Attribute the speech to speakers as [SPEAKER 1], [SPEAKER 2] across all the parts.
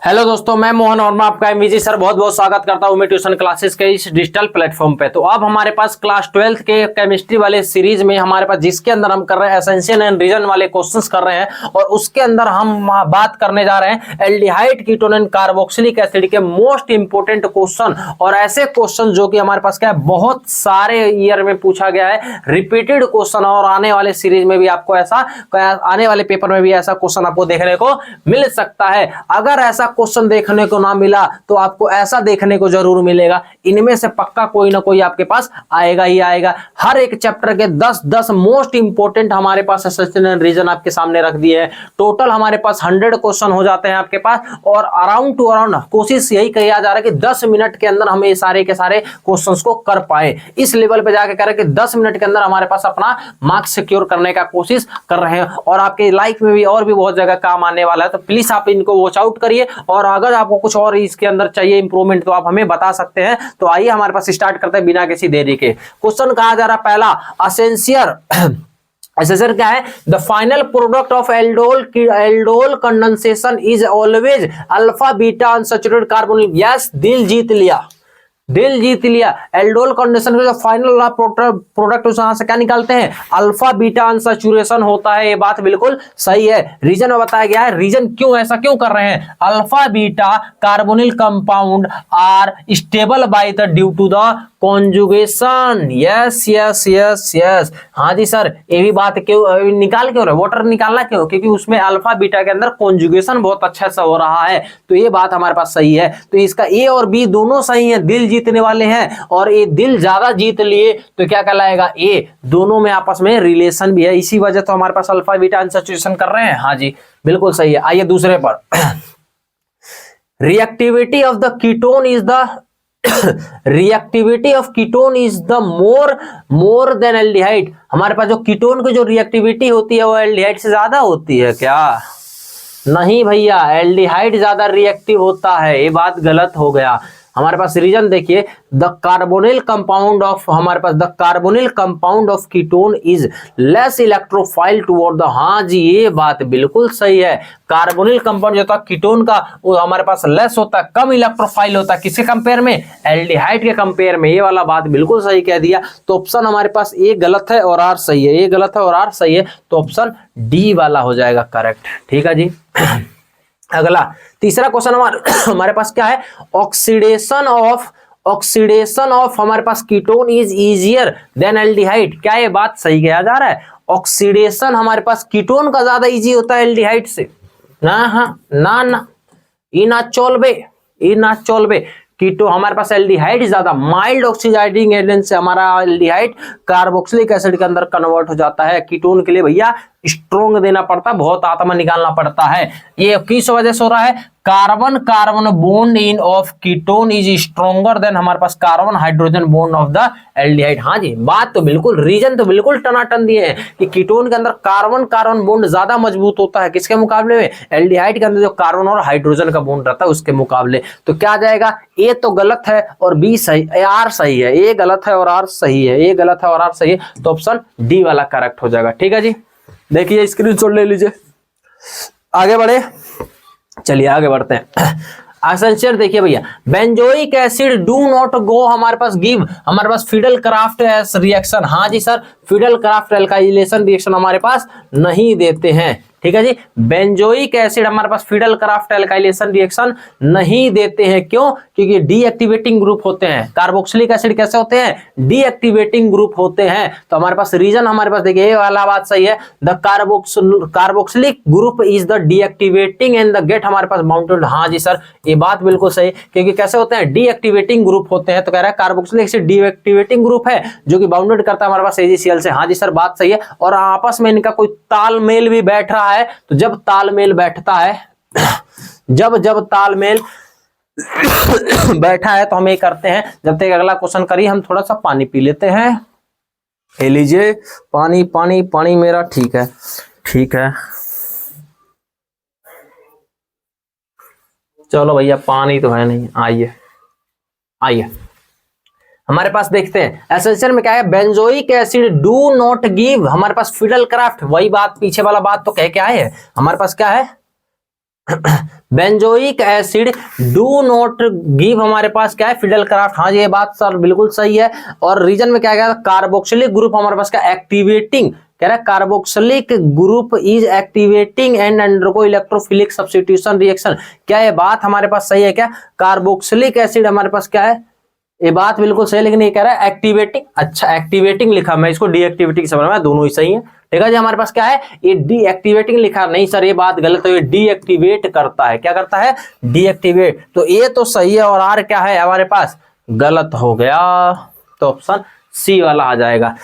[SPEAKER 1] Hello दोस्तों, मैं मोहन और मैं आपका एमवीजी सर बहुत बहुत स्वागत करता हूं मैं ट्यूशन क्लासेस के इस डिजिटल प्लेटफॉर्म पे। तो अब हमारे पास क्लास 12th के केमिस्ट्री वाले सीरीज में हमारे पास जिसके अंदर हम कर रहे हैं एसेंशियल एंड रीजन वाले क्वेश्चंस कर रहे हैं और उसके अंदर हम बात करने जा रहे हैं aldehyde ketone and carboxylic acid के मोस्ट इंपोर्टेंट क्वेश्चन और ऐसे क्वेश्चन जो कि हमारे पास क्या है बहुत सारे ईयर में पूछा गया है, रिपीटेड क्वेश्चन। और आने वाले सीरीज में भी आपको ऐसा, आने वाले पेपर में भी ऐसा क्वेश्चन आपको देखने को मिल सकता है। अगर ऐसा क्वेश्चन देखने को ना मिला तो आपको ऐसा देखने को जरूर मिलेगा, इनमें से पक्का कोई ना कोई आपके पास आएगा ही आएगा। हर एक चैप्टर के 10 मोस्ट इंपोर्टेंट हमारे पास एसेंशियल एंड रीजन आपके सामने रख दिए हैं। टोटल हमारे पास 100 क्वेश्चन हो जाते हैं आपके पास और अराउंड टू अराउंड कोशिश यही किया जा रहा है कि 10 मिनट के अंदर हम ये सारे के सारे क्वेश्चंस को कर पाए। इस लेवल पे जाके कह रहे हैं कि 10 मिनट के अंदर हमारे पास अपना मार्क्स सिक्योर करने का कोशिश कर रहे हैं और आपके लाइफ में भी और भी बहुत जगह काम आने वाला है। तो प्लीज आप इनको वॉच आउट करिए और अगर आपको कुछ और इसके अंदर चाहिए इंप्रूवमेंट तो आप हमें बता सकते हैं। तो आइए हमारे पास स्टार्ट करते हैं बिना किसी देरी के। क्वेश्चन कहा जा रहा पहला, असेंशियल एसेंशियल क्या है, the final product of aldol condensation is always alpha beta unsaturated carbonyl. Yes, दिल जीत लिया। एल्डोल कंडीशन का जो फाइनल प्रोडक्ट उसमें से क्या निकालते हैं, अल्फा बीटा अनसैचुरेशन होता है। ये बात बिल्कुल सही है। रीजन में बताया गया है, रीजन क्यों ऐसा क्यों कर रहे हैं, alpha beta carbonyl compound are stable by the due to the conjugation. Yes. हाँ जी सर, ये भी बात क्यों निकाल क्यों रहे, वाटर निकालना क्यों, क्योंकि उसमें अल्फा बीटा के अंदर कॉन्जुगेशन बहुत अच्छा से हो रहा है। तो ये बात हमारे पास सही है। तो इसका ए और बी दोनों सही है, दिल जीतने वाले हैं और ये दिल ज्यादा जीत लिए तो क्या कहलाएगा, ए। दोनों में आपस में रिलेशन भी है, इसी वजह तो हमारे पास अल्फा बीटा अनसैचुरेशन कर रहे हैं। हाँ जी बिल्कुल सही है। आइए दूसरे पर, reactivity of the ketone is the reactivity of ketone is the more than aldehyde. हमारे पास जो कीटोन की जो रिएक्टिविटी होती है वो एल्डिहाइड से ज्यादा होती है क्या? नहीं भैया, एल्डिहाइड ज्यादा रिएक्टिव होता है, ये बात गलत हो गया। हमारे पास रीजन देखिए, the carbonyl compound of ketone is less electrophile toward the. हाँ जी ये बात बिल्कुल सही है। कार्बोनिल कंपाउंड जो था कीटोन का वो हमारे पास लेस होता है, कम इलेक्ट्रोफाइल होता है। किसके कंपेयर में, एल्डिहाइड के कंपेयर में। ये वाला बात बिल्कुल सही कह दिया। तो ऑप्शन हमारे पास ए गलत है और आर सही है, ये गलत है और आर सही है। तो ऑप्शन डी वाला हो जाएगा करेक्ट। ठीक है जी। अगला तीसरा क्वेश्चन हमारे पास क्या है, ऑक्सीडेशन ऑफ हमारे पास ketone is easier than aldehyde. क्या ये बात सही कहा जा रहा है, ऑक्सीडेशन हमारे पास कीटोन का ज्यादा इजी होता है एल्डिहाइड से? ना, ई ना चोलबे। कीटो हमारे पास एल्डिहाइड ज्यादा माइल्ड ऑक्सीडाइजिंग एजेंट से हमारा एल्डिहाइड कार्बोक्सिलिक एसिड के अंदर कन्वर्ट हो जाता है। कीटोन के लिए भैया स्ट्रॉन्ग देना पड़ता है, बहुत आत्मा निकालना पड़ता है। ये किस वजह से हो रहा है, carbon bond in of ketone is stronger than हमारे पास carbon hydrogen bond of the aldehyde. हाँ जी बात तो बिल्कुल, रीजन तो बिल्कुल टनाटन दिए हैं कि कीटोन के अंदर कार्बन बॉन्ड ज्यादा मजबूत होता है किसके मुकाबले में, एल्डिहाइड के अंदर जो कार्बन और हाइड्रोजन का बॉन्ड रहता है उसके मुकाबले। तो क्या आ जाएगा, ए तो गलत है और बी सही, आर सही है। ए गलत है और आर सही है, ए गलत है और आर सही है। तो ऑप्शन डी वाला करेक्ट हो जाएगा। ठीक है जी, देखिए स्क्रीनशॉट ले लीजिए। आगे बढ़े, चलिए आगे बढ़ते हैं। एसेंशियल देखिए भैया, benzoic acid do not go हमारे पास गिव हमारे पास फिडल क्राफ्ट रिएक्शन। हाँ जी sir, Friedel Crafts alkylation reaction हमारे पास नहीं देते हैं। ठीक है जी, बेंजोइक एसिड हमारे पास फिडल क्राफ्ट एल्काइलेशन रिएक्शन नहीं देते हैं। क्यों? क्योंकि डीएक्टिवेटिंग ग्रुप होते हैं। कार्बोक्सिलिक एसिड कैसे होते हैं, डीएक्टिवेटिंग ग्रुप होते हैं। तो हमारे पास रीजन हमारे पास देखिए ये वाला बात सही है, the carboxylic group is the deactivating and the get हमारे पास बाउंडेड। हाँ जी सर, ये बात बिल्कुल सही, क्योंकि कैसे होते हैं, डीएक्टिवेटिंग ग्रुप होते हैं। तो कह रहा है कार्बोक्सिलिक एसिड डीएक्टिवेटिंग ग्रुप है जो कि बाउंडेड करता है हमारे पास AgCl से। हाँ जी सर बात सही है। और आपस में इनका कोई तालमेल भी बैठ रहा है। तो जब तालमेल बैठता है जब तालमेल बैठा है तो हम ये करते हैं, जब तक अगला क्वेश्चन करिए हम थोड़ा सा पानी पी लेते हैं। ले लीजिए पानी मेरा। ठीक है चलो भैया, पानी तो है नहीं। आइए हमारे पास देखते हैं एसेंशियल में क्या है, benzoic acid do not give हमारे पास फिडल क्राफ्ट। वही बात, पीछे वाला बात तो कह के आए हैं। हमारे पास क्या है, benzoic acid do not give हमारे पास क्या है फिडल क्राफ्ट। हाँ जी ये बात सर बिल्कुल सही है। और रीजन में क्या गया कार्बोक्सिलिक ग्रुप हमारे पास क्या एक्टिवेटिंग कह रहा है carboxylic group is activating and undergo electrophilic substitution reaction. क्या ये बात हमारे पास सही है क्या? कार्बोक्सिलिक एसिड हमारे पास क्या है, ये बात बिल्कुल सही, लेकिन ये कह रहा है एक्टिवेटिंग। अच्छा एक्टिवेटिंग लिखा, मैं इसको डीएक्टिवेटिंग समझ में, दोनों ही सही है। ठीक है जी, हमारे पास क्या है ये डीएक्टिवेटिंग लिखा, नहीं सर ये बात गलत है, ये डीएक्टिवेट करता है। क्या करता है? डीएक्टिवेट। तो ये तो सही है और आर क्या है हमारे पास गलत हो गया, तो ऑप्शन सी वाला आ जाएगा।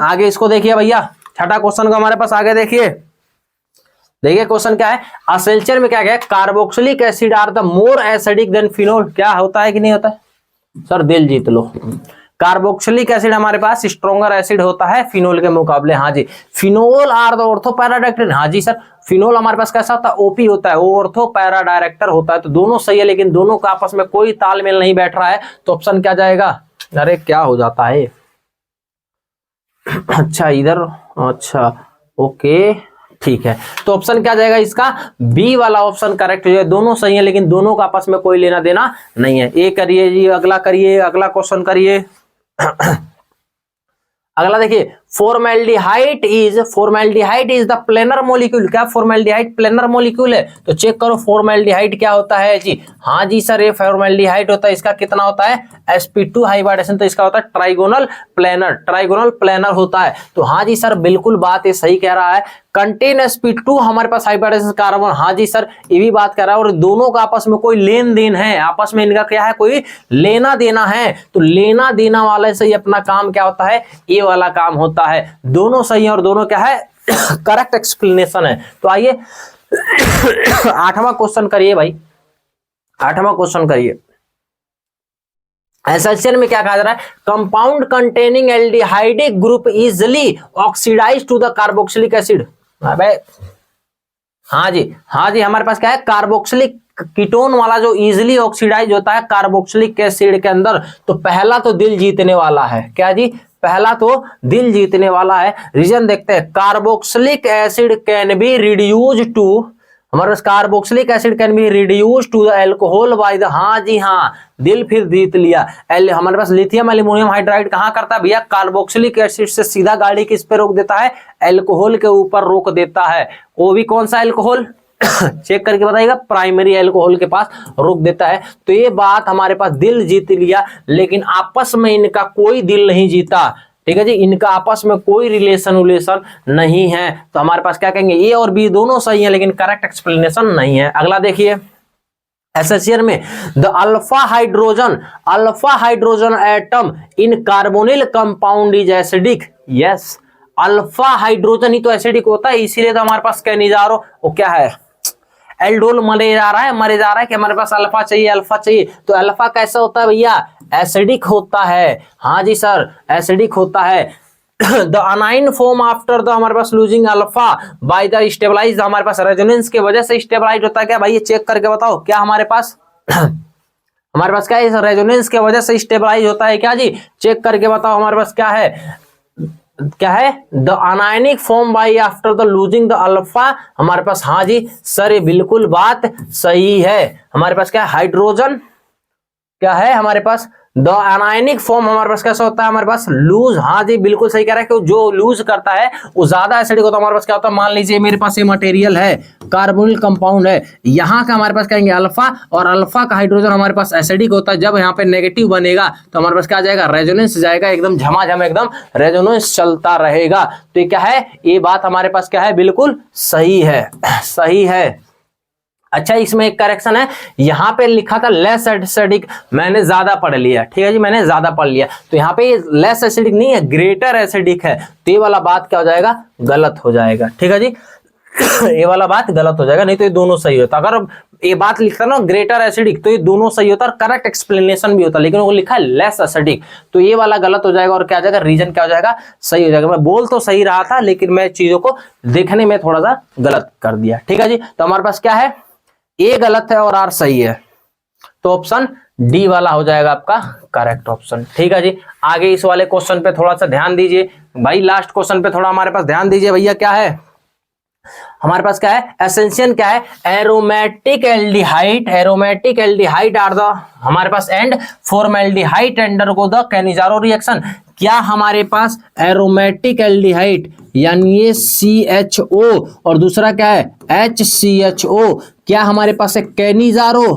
[SPEAKER 1] आगे इसको देखिए भैया, छठा क्वेश्चन को हमारे पास आगे देखिए। देखिए क्वेश्चन क्या है, असेल्चर में क्या है carboxylic acid are the more acidic than phenol. क्या होता है कि नहीं होता है सर? दिल जीत लो। कार्बोक्सिलिक एसिड हमारे पास स्ट्रॉन्गर एसिड होता है फिनोल के मुकाबले। हाँ जी, phenol are the ortho para director. हाँ जी सर, फिनोल हमारे पास कैसा होता है ओपी होता है, वो ऑर्थो पैरा डायरेक्टर होता है। तो दोनों सही है, लेकिन दोनों का आपस में कोई तालमेल नहीं बैठ रहा है, तो ऑप्शन क्या जाएगा? अरे क्या हो जाता है? अच्छा इधर, अच्छा ओके ठीक है, तो ऑप्शन क्या जाएगा इसका? बी वाला ऑप्शन करेक्ट हो जाए। दोनों सही है, लेकिन दोनों का आपस में कोई लेना देना नहीं है। ये करिए जी, अगला करिए, अगला क्वेश्चन करिए। अगला देखिए, formaldehyde is the planar molecule. क्या फॉर्मेल्डिहाइड प्लेनर मॉलिक्यूल है? तो चेक करो फॉर्मेल्डिहाइड क्या होता है जी। हाँ जी सर, ये फॉर्मेल्डिहाइड होता है। इसका कितना होता है? sp2 हाइब्रिडेशन, तो इसका होता है ट्राइगोनल प्लेनर होता है। तो हाँ जी सर बिल्कुल बात ये सही कह रहा है, कंटेन sp2 हमारे पास हाइब्रिडेशन कार्बन। हाँ जी सर ये भी बात कर रहा है, और दोनों का आपस में कोई लेन देन है, आपस में इनका क्या है कोई लेना देना है। तो लेना देना वाले से ही अपना काम क्या होता है? ये वाला काम होता है। दोनों सही है और दोनों क्या है करेक्ट एक्सप्लेनेशन है। तो आइए आठवां क्वेश्चन करिए भाई, आठवां क्वेश्चन करिए। एसेंशियल में क्या कहा जा रहा है? Compound containing aldehydic group easily oxidize to the carboxylic acid. हाँ जी हमारे पास क्या है कार्बोक्सिलिक कीटोन वाला जो इजिली ऑक्सीडाइज होता है कार्बोक्सिलिक एसिड के अंदर। तो पहला तो दिल जीतने वाला है। क्या जी? पहला तो दिल जीतने वाला है। रीजन देखते हैं, carboxylic acid can be reduce to, हमारे पास carboxylic acid can be reduce to the alcohol by the, हाँ जी हाँ दिल फिर जीत लिया। हमारे पास लिथियम एल्यूमिनियम हाइड्राइड कहाँ करता है भैया? कार्बोक्सिलिक एसिड से सीधा गाड़ी किस पे रोक देता है? एल्कोहल के ऊपर रोक देता है। वो भी कौन सा एल्कोहल? चेक करके बताइएगा, प्राइमरी अल्कोहल के पास रोक देता है। तो ये बात हमारे पास दिल जीत लिया, लेकिन आपस में इनका कोई दिल नहीं जीता। ठीक है जी, इनका आपस में कोई रिलेशन नहीं है। तो हमारे पास क्या कहेंगे, ए और बी दोनों सही है, लेकिन करेक्ट एक्सप्लेनेशन नहीं है। अगला देखिए, एसेंशियल में the alpha hydrogen atom in carbonyl compound is acidic. Yes, alpha hydrogen ही तो एसिडिक होता है, इसीलिए तो हमारे पास कहने जा रहा हो वो क्या है एल्डोल मरे जा रहा है कि हमारे पास अल्फा चाहिए। तो अल्फा कैसा होता है भैया? एसिडिक होता है। हाँ जी सर एसिडिक होता है। The anion form after the, हमारे पास losing alpha by the stabilize, हमारे पास रेजोनेंस की वजह से स्टेबलाइज होता है। क्या भाई ये चेक करके बताओ, क्या हमारे पास हमारे पास क्या है रेजोनेंस की वजह से स्टेबलाइज होता है? क्या जी चेक करके बताओ, हमारे पास क्या है the anionic form by after the losing the alpha. हमारे पास हाँ जी सर ये बिल्कुल बात सही है। हमारे पास क्या है हाइड्रोजन, क्या है हमारे पास द अनायनिक फॉर्म हमारे पास कैसा होता है? हमारे पास लूज। हाँ जी बिल्कुल सही कह रहा है कि जो लूज करता है वो ज्यादा एसिडिक होता है। हमारे पास क्या होता है? मान लीजिए मेरे पास ये मटेरियल है, कार्बोनिल कंपाउंड है, यहाँ का हमारे पास कहेंगे अल्फा, और अल्फा का हाइड्रोजन हमारे पास एसिडिक होता है। जब यहाँ पे नेगेटिव बनेगा तो हमारे पास क्या जाएगा? रेजोनेंस जाएगा, एकदम झमाझम एकदम रेजोनेंस चलता रहेगा। तो ये क्या है? ये बात हमारे पास क्या है? बिल्कुल सही है। अच्छा इसमें एक करेक्शन है, यहाँ पे लिखा था लेस एसिडिक, मैंने ज्यादा पढ़ लिया। ठीक है जी, मैंने ज्यादा पढ़ लिया, तो यहाँ पे लेस एसिडिक नहीं है, ग्रेटर एसिडिक है। तो ये वाला बात क्या हो जाएगा? गलत हो जाएगा। ठीक है जी, ये वाला बात गलत हो जाएगा, नहीं तो ये दोनों सही होता। अगर ये बात लिखता ना ग्रेटर एसिडिक तो ये दोनों सही होता और करेक्ट एक्सप्लेनेशन भी होता, लेकिन वो लिखा है लेस एसिडिक, तो ये वाला गलत हो जाएगा। और क्या जाएगा? रीजन क्या हो जाएगा? सही हो जाएगा। मैं बोल तो सही रहा था, लेकिन मैं चीजों को देखने में थोड़ा सा गलत कर दिया। ठीक है जी, तो हमारे पास क्या है? ए गलत है और आर सही है, तो ऑप्शन डी वाला हो जाएगा आपका करेक्ट ऑप्शन। ठीक है जी, आगे इस वाले क्वेश्चन पे थोड़ा सा ध्यान दीजिए भाई, लास्ट क्वेश्चन पे थोड़ा हमारे पास ध्यान दीजिए भैया। क्या है? हमारे पास क्या है, एसेंशियल क्या है, aromatic aldehyde, aromatic aldehyde are the हमारे पास and formaldehyde undergo the Cannizzaro reaction. क्या हमारे पास एरोमेटिक एल्डिहाइड यानी ये CHO और दूसरा क्या है HCHO, क्या हमारे पास है कैनिजारो,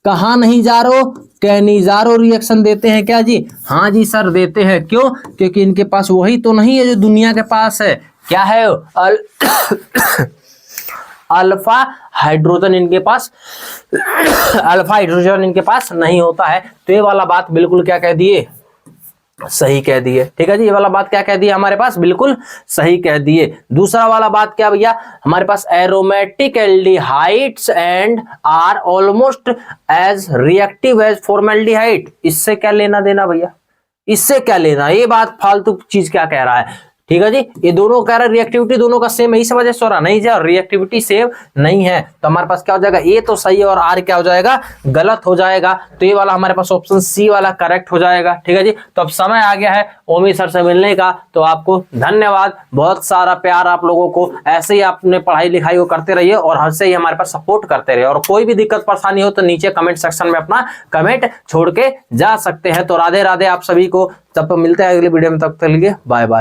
[SPEAKER 1] कहा नहीं जा रो, कैनिजारो रिएक्शन देते हैं क्या जी? हाँ जी सर देते हैं। क्यों? क्योंकि इनके पास वही तो नहीं है जो दुनिया के पास है। क्या है? अल्फा हाइड्रोजन इनके पास अल्फा हाइड्रोजन इनके पास नहीं होता है। तो ये वाला बात बिल्कुल क्या कह दिए, सही कह दिए। ठीक है जी, ये वाला बात क्या कह दिया हमारे पास, बिल्कुल सही कह दिए। दूसरा वाला बात क्या भैया, हमारे पास aromatic aldehydes and are almost as reactive as formaldehyde. इससे क्या लेना देना भैया, इससे क्या लेना, ये बात फालतू चीज क्या कह रहा है। ठीक है जी, ये दोनों कह रहा है रिएक्टिविटी दोनों का सेम है, इस वजह से हो रहा नहीं जी, रिएक्टिविटी सेम नहीं है। तो हमारे पास क्या हो जाएगा, ए तो सही है और आर क्या हो जाएगा, गलत हो जाएगा। तो ये वाला हमारे पास ऑप्शन सी वाला करेक्ट हो जाएगा। ठीक है जी, तो अब समय आ गया है ओमी सर से मिलने का। तो आपको धन्यवाद, बहुत सारा प्यार आप लोगों को, ऐसे ही आपने पढ़ाई लिखाई को करते रहिए और ऐसे ही हमारे पास सपोर्ट करते रहिए। और कोई भी दिक्कत परेशानी हो तो नीचे कमेंट सेक्शन में अपना कमेंट छोड़ के जा सकते हैं। तो राधे राधे आप सभी को, तब मिलते हैं अगले वीडियो में, तब तक के लिए बाय बाय।